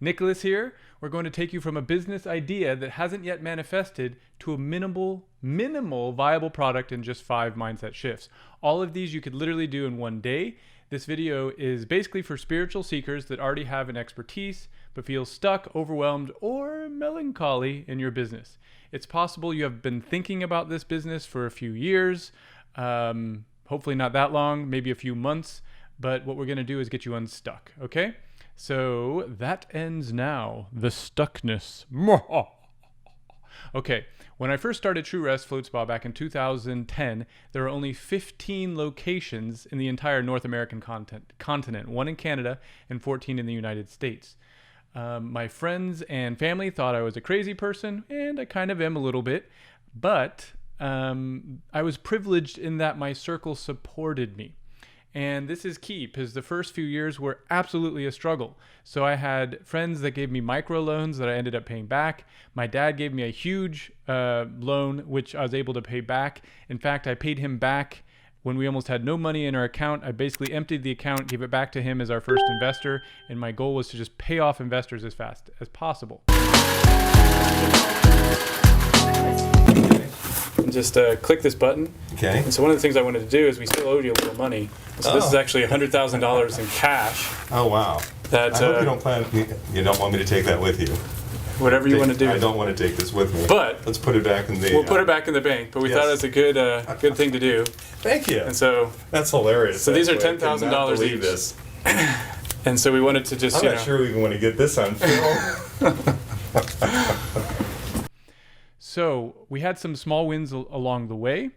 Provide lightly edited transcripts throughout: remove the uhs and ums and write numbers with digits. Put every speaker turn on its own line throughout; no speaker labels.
Nicholas here. We're going to take you from a business idea that hasn't yet manifested to a minimal viable product in just 5 mindset shifts. All of these you could literally do in one day. This video is basically for spiritual seekers that already have an expertise but feel stuck, overwhelmed, or melancholy in your business. It's possible you have been thinking about this business for a few years, hopefully not that long, maybe a few months, but what we're going to do is get you unstuck, okay? So that ends now, the stuckness. Okay, when I first started True Rest Float Spa back in 2010, there were only 15 locations in the entire North American continent, 1 in Canada and 14 in the United States. My friends and family thought I was a crazy person, and I kind of am a little bit, but I was privileged in that my circle supported me. And this is key because the first few years were absolutely a struggle. So I had friends that gave me microloans that I ended up paying back. My dad gave me a huge loan, which I was able to pay back. In fact, I paid him back when we almost had no money in our account. I basically emptied the account, gave it back to him as our first investor, and my goal was to just pay off investors as fast as possible. Just click this button. Okay. And so one of the things I wanted to do is we still owed you a little money. So this is actually $100,000 in cash.
Oh wow! I hope you don't want me to take that with you.
Whatever you want to do.
I don't want to take this with me.
But
let's put it back in the.
We'll put it back in the bank. But we thought it was a good thing to do.
Thank you.
And so
that's hilarious.
So these are $10,000 each.
This.
And so we wanted to just.
I'm not sure we even want to get this on film.
So we had some small wins along the way,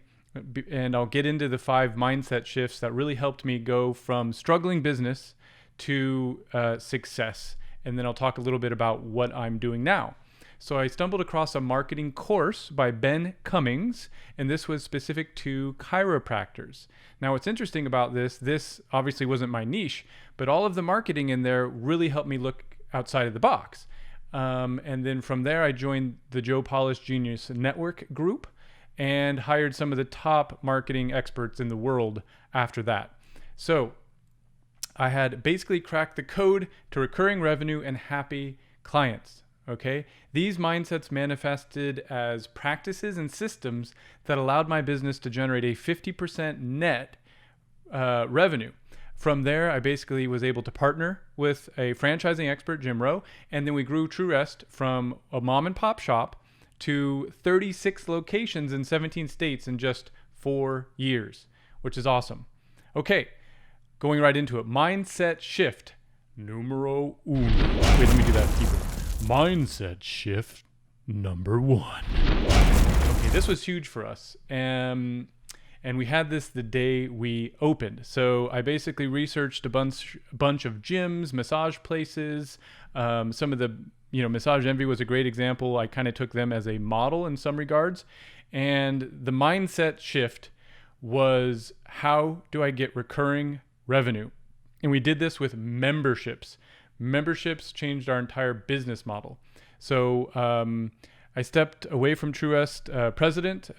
and I'll get into the 5 mindset shifts that really helped me go from struggling business to success. And then I'll talk a little bit about what I'm doing now. So I stumbled across a marketing course by Ben Cummings, and this was specific to chiropractors. Now what's interesting about this obviously wasn't my niche, but all of the marketing in there really helped me look outside of the box. And then from there, I joined the Joe Polish Genius Network group and hired some of the top marketing experts in the world after that. So I had basically cracked the code to recurring revenue and happy clients. Okay. These mindsets manifested as practices and systems that allowed my business to generate a 50% net revenue. From there, I basically was able to partner with a franchising expert, Jim Rowe, and then we grew True Rest from a mom and pop shop to 36 locations in 17 states in just 4 years, which is awesome. Okay, going right into it. Mindset shift numero uno. Wait, let me do that deeper. Mindset shift number 1. Okay, this was huge for us. And we had this the day we opened. So I basically researched a bunch of gyms, massage places. Some of the, Massage Envy was a great example. I kind of took them as a model in some regards. And the mindset shift was, how do I get recurring revenue? And we did this with memberships. Memberships changed our entire business model. So I stepped away from True Rest president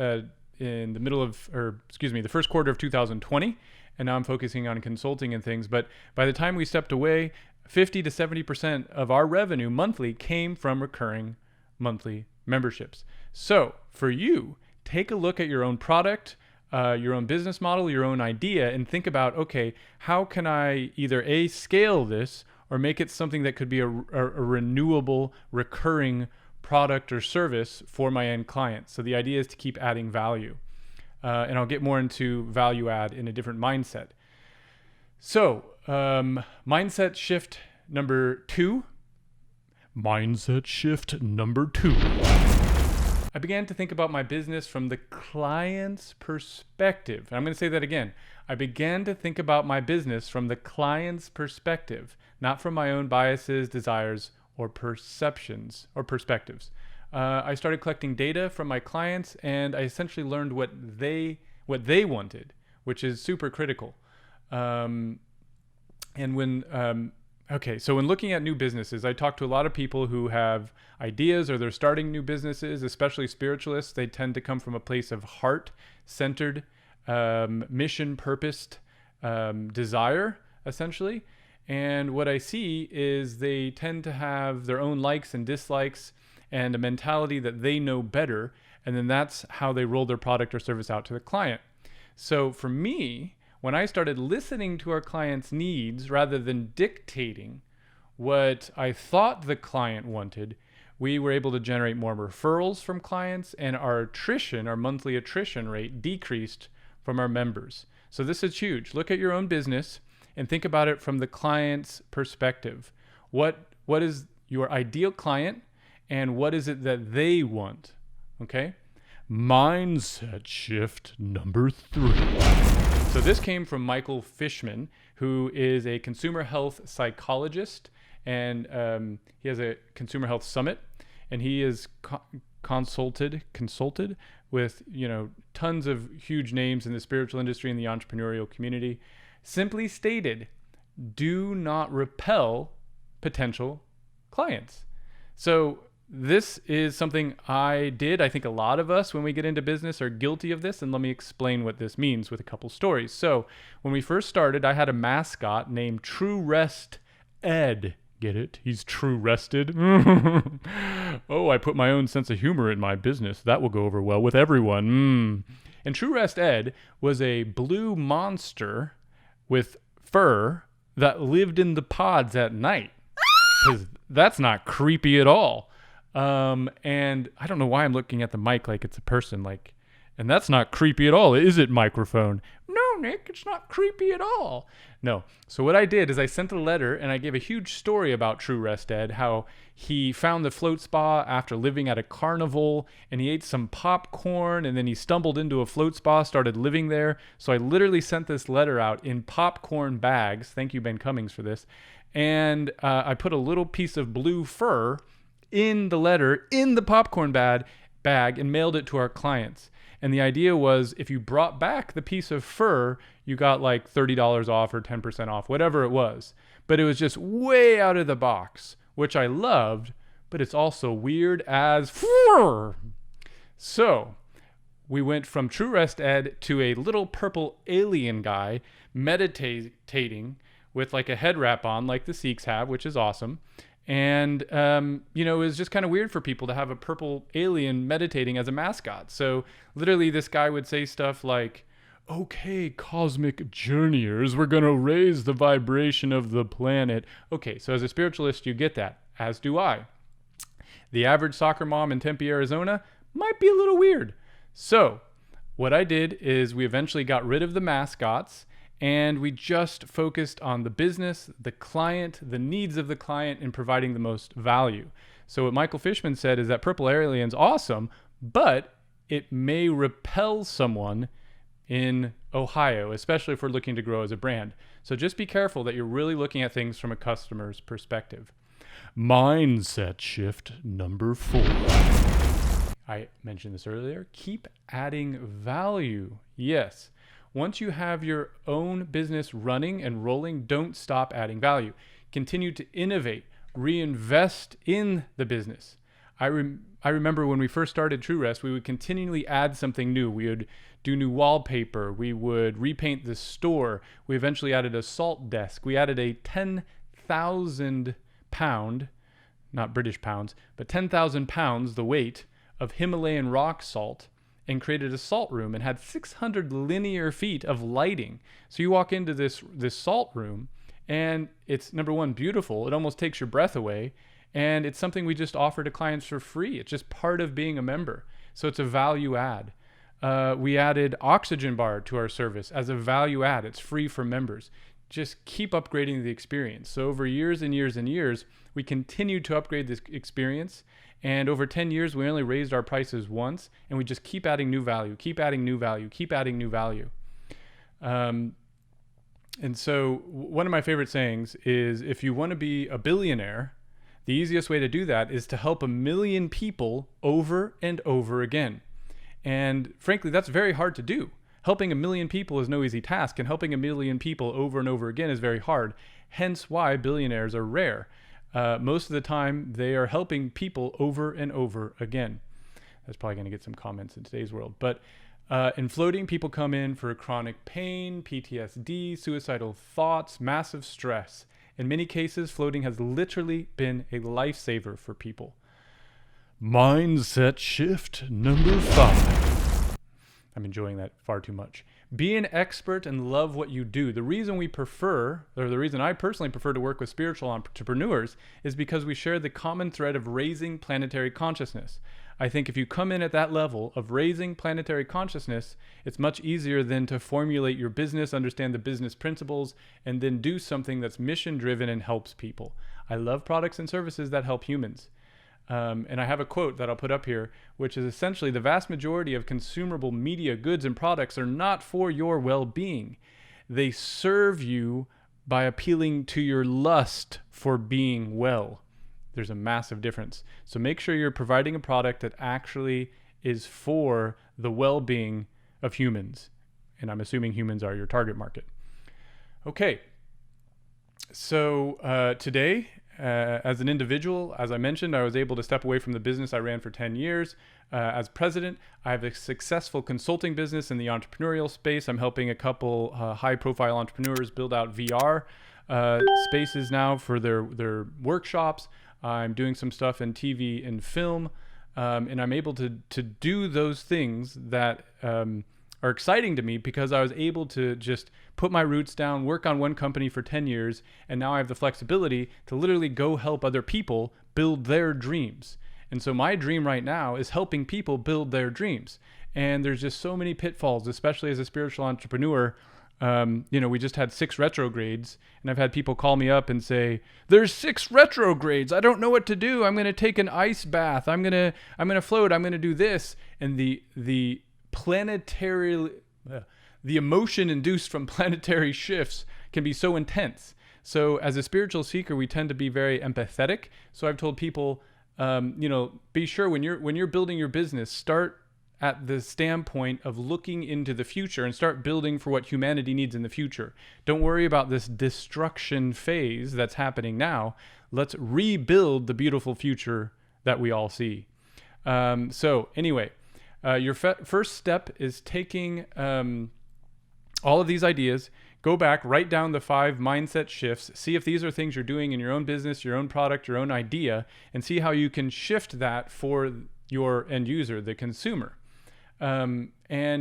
in the first quarter of 2020, and now I'm focusing on consulting and things. But by the time we stepped away, 50 to 70% of our revenue monthly came from recurring monthly memberships. So for you, take a look at your own product, your own business model, your own idea, and think about, okay, how can I either scale this or make it something that could be a renewable, recurring product or service for my end clients. So the idea is to keep adding value. And I'll get more into value add in a different mindset. So mindset shift number 2. Mindset shift number 2. I began to think about my business from the client's perspective. I'm going to say that again. I began to think about my business from the client's perspective, not from my own biases, desires, or perceptions or perspectives. I started collecting data from my clients, and I essentially learned what they wanted, which is super critical. So when looking at new businesses, I talk to a lot of people who have ideas or they're starting new businesses, especially spiritualists. They tend to come from a place of heart-centered, mission-purposed desire, essentially. And what I see is they tend to have their own likes and dislikes and a mentality that they know better. And then that's how they roll their product or service out to the client. So for me, when I started listening to our clients' needs rather than dictating what I thought the client wanted, we were able to generate more referrals from clients, and our monthly attrition rate decreased from our members. So this is huge. Look at your own business and think about it from the client's perspective. What is your ideal client and what is it that they want? Okay? Mindset shift number 3. So this came from Michael Fishman, who is a consumer health psychologist, and he has a consumer health summit, and he is consulted with tons of huge names in the spiritual industry and the entrepreneurial community. Simply stated, do not repel potential clients. So this is something I did. I think a lot of us, when we get into business, are guilty of this. And let me explain what this means with a couple stories. So when we first started, I had a mascot named True Rest Ed. Get it? He's true rested. Oh, I put my own sense of humor in my business. That will go over well with everyone. And True Rest Ed was a blue monster with fur that lived in the pods at night. Because that's not creepy at all. And I don't know why I'm looking at the mic like it's a person, and that's not creepy at all, is it, microphone? No, Nick, it's not creepy at all. No. So what I did is I sent a letter and I gave a huge story about True Rest Ed, how he found the float spa after living at a carnival, and he ate some popcorn, and then he stumbled into a float spa, started living there. So I literally sent this letter out in popcorn bags. Thank you, Ben Cummings, for this. And I put a little piece of blue fur in the letter, in the popcorn bag, and mailed it to our clients. And the idea was, if you brought back the piece of fur, you got like $30 off or 10% off, whatever it was. But it was just way out of the box, which I loved, but it's also weird as fur. So we went from True Rest Ed to a little purple alien guy meditating with like a head wrap on, like the Sikhs have, which is awesome. And, it was just kind of weird for people to have a purple alien meditating as a mascot. So literally this guy would say stuff like, okay, cosmic journeyers, we're going to raise the vibration of the planet. Okay, so as a spiritualist, you get that, as do I. The average soccer mom in Tempe, Arizona might be a little weird. So what I did is we eventually got rid of the mascots, and we just focused on the business, the client, the needs of the client, and providing the most value. So what Michael Fishman said is that purple alien's awesome, but it may repel someone in Ohio, especially if we're looking to grow as a brand. So just be careful that you're really looking at things from a customer's perspective. Mindset shift number 4. I mentioned this earlier. Keep adding value. Yes. Once you have your own business running and rolling, don't stop adding value. Continue to innovate, reinvest in the business. I remember when we first started True Rest, we would continually add something new. We would do new wallpaper. We would repaint the store. We eventually added a salt desk. We added a 10,000 pound, not British pounds, but 10,000 pounds, the weight of Himalayan rock salt, and created a salt room and had 600 linear feet of lighting. So you walk into this salt room and it's, number one, beautiful. It almost takes your breath away. And it's something we just offer to clients for free. It's just part of being a member. So it's a value add. We added oxygen bar to our service as a value add. It's free for members. Just keep upgrading the experience. So over years and years and years, we continued to upgrade this experience. And over 10 years, we only raised our prices once, and we just keep adding new value, keep adding new value, keep adding new value. And so one of my favorite sayings is, if you want to be a billionaire, the easiest way to do that is to help 1 million people over and over again. And frankly, that's very hard to do. Helping 1 million people is no easy task, and helping 1 million people over and over again is very hard. Hence why billionaires are rare. Most of the time, they are helping people over and over again. That's probably going to get some comments in today's world. But in floating, people come in for chronic pain, PTSD, suicidal thoughts, massive stress. In many cases, floating has literally been a lifesaver for people. Mindset shift number 5. I'm enjoying that far too much. Be an expert and love what you do. The reason I personally prefer to work with spiritual entrepreneurs is because we share the common thread of raising planetary consciousness. I think if you come in at that level of raising planetary consciousness, it's much easier than to formulate your business, understand the business principles, and then do something that's mission-driven and helps people. I love products and services that help humans. And I have a quote that I'll put up here, which is essentially the vast majority of consumable media, goods, and products are not for your well-being. They serve you by appealing to your lust for being well. There's a massive difference. So make sure you're providing a product that actually is for the well-being of humans. And I'm assuming humans are your target market. Okay. So today, as an individual, as I mentioned, I was able to step away from the business I ran for 10 years. As president, I have a successful consulting business in the entrepreneurial space. I'm helping a couple high-profile entrepreneurs build out VR spaces now for their workshops. I'm doing some stuff in TV and film, and I'm able to do those things that are exciting to me because I was able to just put my roots down, work on one company for 10 years, and now I have the flexibility to literally go help other people build their dreams. And so my dream right now is helping people build their dreams. And there's just so many pitfalls, especially as a spiritual entrepreneur. We just had 6 retrogrades, and I've had people call me up and say, "There's 6 retrogrades. I don't know what to do. I'm going to take an ice bath. I'm going to float. I'm going to do this." And the emotion induced from planetary shifts can be so intense. So as a spiritual seeker, we tend to be very empathetic. So I've told people, be sure when you're building your business, start at the standpoint of looking into the future and start building for what humanity needs in the future. Don't worry about this destruction phase that's happening now. Let's rebuild the beautiful future that we all see. So anyway, your first step is taking all of these ideas, go back, write down the 5 mindset shifts, see if these are things you're doing in your own business, your own product, your own idea, and see how you can shift that for your end user, the consumer. And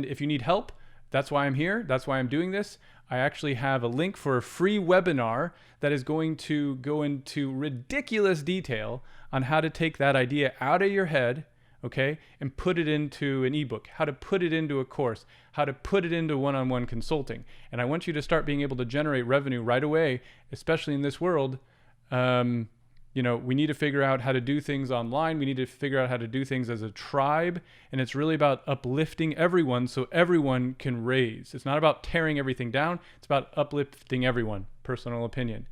if you need help, that's why I'm here. That's why I'm doing this. I actually have a link for a free webinar that is going to go into ridiculous detail on how to take that idea out of your head, okay, and put it into an ebook, how to put it into a course, how to put it into one-on-one consulting. And I want you to start being able to generate revenue right away, especially in this world. We need to figure out how to do things online. We need to figure out how to do things as a tribe. And it's really about uplifting everyone so everyone can raise. It's not about tearing everything down. It's about uplifting everyone. Personal opinion.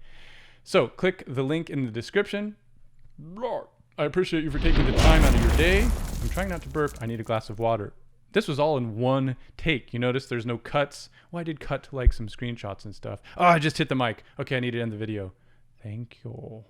So click the link in the description. I appreciate you for taking the time out of your day. I'm trying not to burp. I need a glass of water. This was all in one take. You notice there's no cuts. Well, I did cut to like some screenshots and stuff. Oh, I just hit the mic. Okay, I need to end the video. Thank you.